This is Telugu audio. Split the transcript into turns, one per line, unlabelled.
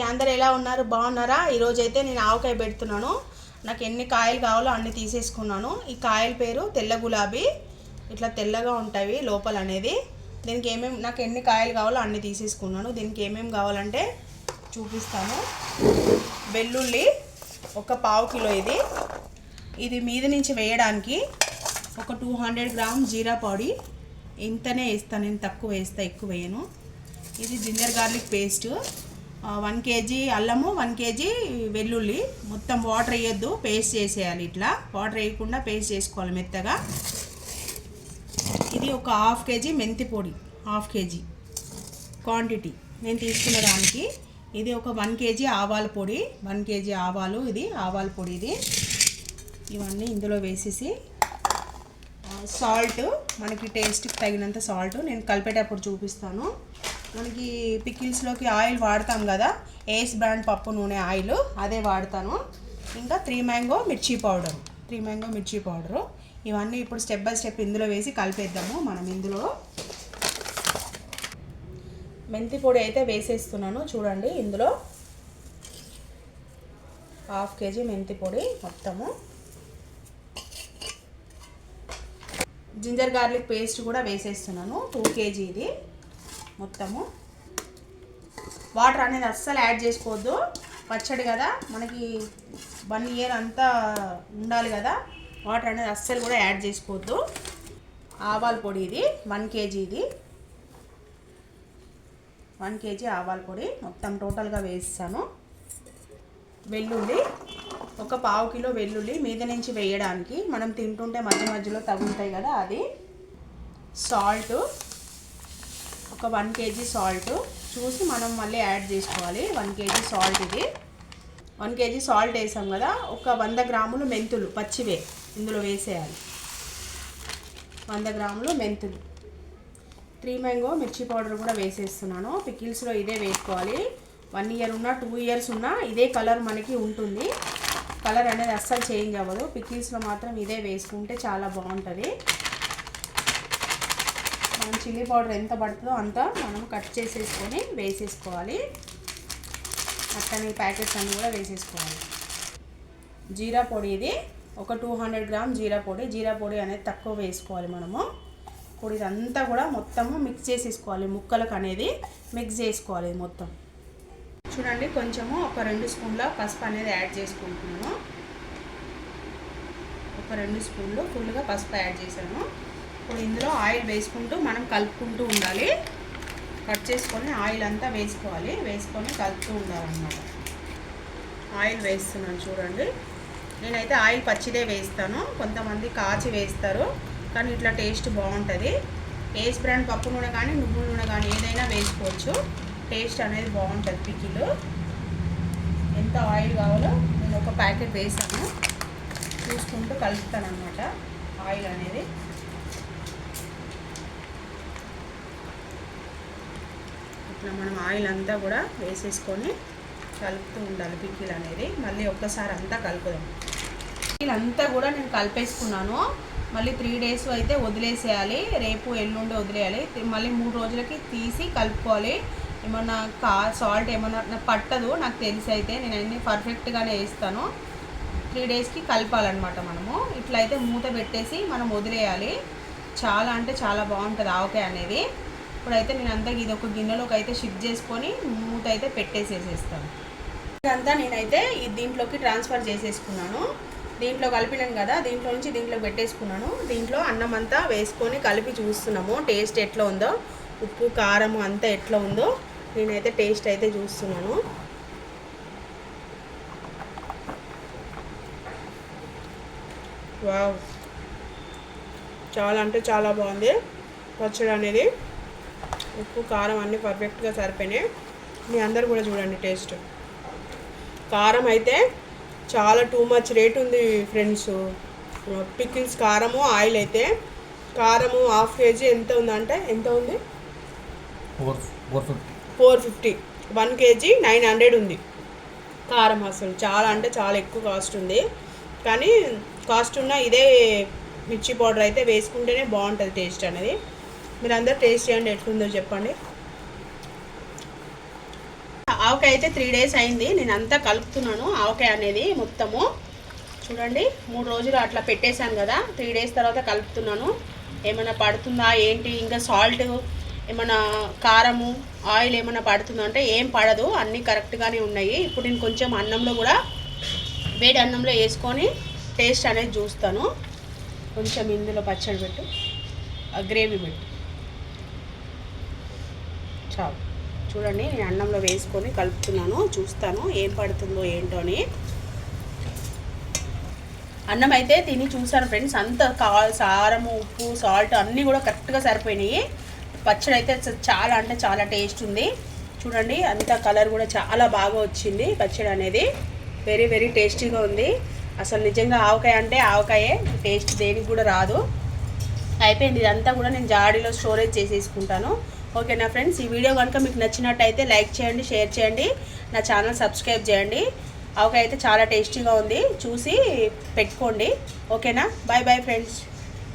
అందరు ఎలా ఉన్నారు? బాగున్నారా? ఈరోజు అయితే నేను ఆవకాయ పెడుతున్నాను. నాకు ఎన్ని కాయలు కావాలో అన్ని తీసేసుకున్నాను. ఈ కాయల పేరు తెల్ల గులాబీ. ఇట్లా తెల్లగా ఉంటాయి లోపల అనేది. దీనికి నాకు ఎన్ని కాయలు కావాలో అన్ని తీసేసుకున్నాను. దీనికి ఏమేమి కావాలంటే చూపిస్తాను. వెల్లుల్లి ఒక ½ కిలో, ఇది మీద నుంచి వేయడానికి ఒక 200 గ్రామ్ జీరా పొడి. ఇంతనే వేస్తాను నేను, తక్కువ వేస్తా, ఎక్కువ వేయను. ఇది జింజర్ గార్లిక్ పేస్ట్, 1 కేజీ అల్లము, 1 కేజీ వెల్లుల్లి. మొత్తం వాటర్ వేయొద్దు, పేస్ట్ చేసేయాలి. ఇట్లా వాటర్ వేయకుండా పేస్ట్ చేసుకోవాలి మెత్తగా. ఇది ఒక ½ కేజీ మెంతి పొడి, ½ కేజీ క్వాంటిటీ నేను తీసుకున్న దానికి. ఇది ఒక 1 కేజీ ఆవాల పొడి, 1 కేజీ ఆవాలు, ఇది ఆవాల పొడి. ఇది ఇవన్నీ ఇందులో వేసేసి సాల్ట్, మనకి టేస్ట్కి తగినంత సాల్ట్ నేను కలిపేటప్పుడు చూపిస్తాను. మనకి పికిల్స్లోకి ఆయిల్ వాడతాం కదా, ఏస్ బ్రాండ్ పప్పు నూనె ఆయిల్, అదే వాడతాను. ఇంకా 3 మ్యాంగో మిర్చి పౌడరు. ఇవన్నీ ఇప్పుడు స్టెప్ బై స్టెప్ ఇందులో వేసి కలిపేద్దాము. మనం ఇందులో మెంతి పొడి అయితే వేసేస్తున్నాను చూడండి. ఇందులో ½ కేజీ మెంతి పొడి మొత్తము. జింజర్ గార్లిక్ పేస్ట్ కూడా వేసేస్తున్నాను, 2 కేజీ ఇది మొత్తము. వాటర్ అనేది అస్సలు యాడ్ చేసుకోవద్దు, పచ్చడి కదా మనకి 1 ఇయర్ అంతా ఉండాలి కదా. వాటర్ అనేది అస్సలు కూడా యాడ్ చేసుకోవద్దు. ఆవాల పొడి ఇది 1 కేజీ, ఇది 1 కేజీ ఆవాల పొడి మొత్తం టోటల్గా వేస్తాను. వెల్లుల్లి ఒక ½ కిలో వెల్లుల్లి, మీద నుంచి వేయడానికి, మనం తింటుంటే మధ్య మధ్యలో తగులుతాయి కదా అది. సాల్ట్ ఒక 1 కేజీ సాల్ట్ చూసి మనం మళ్ళీ యాడ్ చేసుకోవాలి. 1 కేజీ సాల్ట్, ఇది 1 కేజీ సాల్ట్ వేసాం కదా. ఒక 100 గ్రాములు మెంతులు పచ్చివే ఇందులో వేసేయాలి. 100 గ్రాములు మెంతులు. 3 మ్యాంగో మిర్చి పౌడర్ కూడా వేసేస్తున్నాను. పికిల్స్లో ఇదే వేసుకోవాలి. 1 ఇయర్ ఉన్నా 2 ఇయర్స్ ఉన్నా ఇదే కలర్ మనకి ఉంటుంది. కలర్ అనేది అస్సలు చేంజ్ అవ్వదు. పికిల్స్లో మాత్రం ఇదే వేసుకుంటే చాలా బాగుంటుంది. మనం చిల్లీ పౌడర్ ఎంత పడుతుందో అంత మనం కట్ చేసేసుకొని వేసేసుకోవాలి. అట్టని ప్యాకెట్స్ అన్నీ కూడా వేసేసుకోవాలి. జీరా పొడి, ఇది ఒక 200 గ్రామ్ జీరా పొడి అనేది తక్కువ వేసుకోవాలి మనము. ఇప్పుడు ఇదంతా కూడా మొత్తము మిక్స్ చేసేసుకోవాలి. ముక్కలకు అనేది మిక్స్ చేసుకోవాలి మొత్తం. చూడండి, కొంచెము ఒక 2 స్పూన్ల పసుపు అనేది యాడ్ చేసుకుంటున్నాను. ఒక 2 స్పూన్లు ఫుల్గా పసుపు యాడ్ చేశాను. ఇప్పుడు ఇందులో ఆయిల్ వేసుకుంటూ మనం కలుపుకుంటూ ఉండాలి. కట్ చేసుకొని ఆయిల్ అంతా వేసుకోవాలి, వేసుకొని కలుపుతూ ఉండాలన్నమాట. ఆయిల్ వేస్తున్నాను చూడండి. నేనైతే ఆయిల్ పచ్చిదే వేస్తాను, కొంతమంది కాచి వేస్తారు, కానీ ఇట్లా టేస్ట్ బాగుంటుంది. ఏస్ బ్రాండ్ పప్పు నూనె కానీ నువ్వుల నూనె కానీ ఏదైనా వేసుకోవచ్చు, టేస్ట్ అనేది బాగుంటుంది. పికిలు ఎంత ఆయిల్ కావాలో నేను ఒక ప్యాకెట్ వేసాను, చూసుకుంటూ కలుపుతాను అన్నమాట ఆయిల్ అనేది. ఇట్లా మనం ఆయిల్ అంతా కూడా వేసేసుకొని కలుపుతూ ఉండాలి పికిల్ అనేది. మళ్ళీ ఒక్కసారి అంతా కలుపుదాం. పికిల్ అంతా కూడా నేను కలిపేసుకున్నాను. మళ్ళీ 3 డేస్ అయితే వదిలేసేయాలి, రేపు ఎల్లుండి వదిలేయాలి. మళ్ళీ 3 రోజులకి తీసి కలుపుకోవాలి. ఏమన్నా సాల్ట్ ఏమన్నా పట్టదు నాకు తెలిసి అయితే, నేను అన్నీ పర్ఫెక్ట్గానే వేస్తాను. 3 డేస్కి కలపాలన్నమాట మనము. ఇట్లా అయితే మూత పెట్టేసి మనం వదిలేయాలి. చాలా అంటే చాలా బాగుంటుంది ఆవకాయ అనేది. ఇప్పుడైతే నేను అంతా ఇది ఒక గిన్నెలోకి అయితే షిఫ్ట్ చేసుకొని మూత అయితే పెట్టేసేసేస్తాను. ఇదంతా నేనైతే దీంట్లోకి ట్రాన్స్ఫర్ చేసేసుకున్నాను. దీంట్లో కలిపినాను కదా, దీంట్లో నుంచి దీంట్లో పెట్టేసుకున్నాను. దీంట్లో అన్నం అంతా వేసుకొని కలిపి చూస్తున్నాము టేస్ట్ ఎట్లా ఉందో, ఉప్పు కారం అంతా ఎట్లా ఉందో నేనైతే టేస్ట్ అయితే చూస్తున్నాను. వావ్, చాలా అంటే చాలా బాగుంది పచ్చడి అనేది. ఉప్పు కారం అన్నీ పర్ఫెక్ట్గా సరిపోయినాయి. మీ అందరు కూడా చూడండి టేస్ట్. కారం అయితే చాలా టూ మచ్ రేట్ ఉంది ఫ్రెండ్స్. పికిల్స్ కారము ఆయిల్ అయితే, కారము ½ కేజీ ఎంత ఉందంటే ఎంత ఉంది, 450. 1 కేజీ 900 ఉంది కారం. అసలు చాలా అంటే చాలా ఎక్కువ కాస్ట్ ఉంది. కానీ కాస్ట్ ఉన్న ఇదే మిర్చి పౌడర్ అయితే వేసుకుంటేనే బాగుంటుంది టేస్ట్ అనేది. మీరు అందరు టేస్ట్ చేయండి, ఎట్లుందో చెప్పండి. ఆవకాయ అయితే 3 days అయింది, నేను అంతా కలుపుతున్నాను. ఆవకాయ అనేది మొత్తము చూడండి 3 రోజులు అట్లా పెట్టేశాను కదా, 3 days తర్వాత కలుపుతున్నాను. ఏమైనా పడుతుందా ఏంటి, ఇంకా సాల్ట్ ఏమైనా కారము ఆయిల్ ఏమైనా పడుతుందా అంటే ఏం పడదు, అన్నీ కరెక్ట్గానే ఉన్నాయి. ఇప్పుడు నేను కొంచెం అన్నంలో కూడా వేడి అన్నంలో వేసుకొని టేస్ట్ అనేది చూస్తాను. కొంచెం ఇందులో పచ్చడి పెట్టు, గ్రేవీ పెట్టు, చాలు. చూడండి నేను అన్నంలో వేసుకొని కలుపుతున్నాను, చూస్తాను ఏం పడుతుందో ఏంటో అని. అన్నం అయితే తిని చూసాను ఫ్రెండ్స్, అంత కారము ఉప్పు సాల్ట్ అన్నీ కూడా కరెక్ట్గా సరిపోయినాయి. పచ్చడి అయితే చాలా అంటే చాలా టేస్ట్ ఉంది. చూడండి అంత కలర్ కూడా చాలా బాగా వచ్చింది. పచ్చడి అనేది వెరీ వెరీ టేస్టీగా ఉంది. అసలు నిజంగా ఆవకాయ అంటే ఆవకాయే, టేస్ట్ దేనికి కూడా రాదు. అయిపోయింది, ఇదంతా కూడా నేను జాడీలో స్టోరేజ్ చేసేసుకుంటాను. ఓకేనా ఫ్రెండ్స్, ఈ వీడియో కనుక మీకు నచ్చినట్టయితే లైక్ చేయండి, షేర్ చేయండి, నా ఛానల్ సబ్స్క్రైబ్ చేయండి. ఆవకాయ అయితే చాలా టేస్టీగా ఉంది, చూసి పెట్టుకోండి. ఓకేనా, బాయ్ బాయ్ ఫ్రెండ్స్.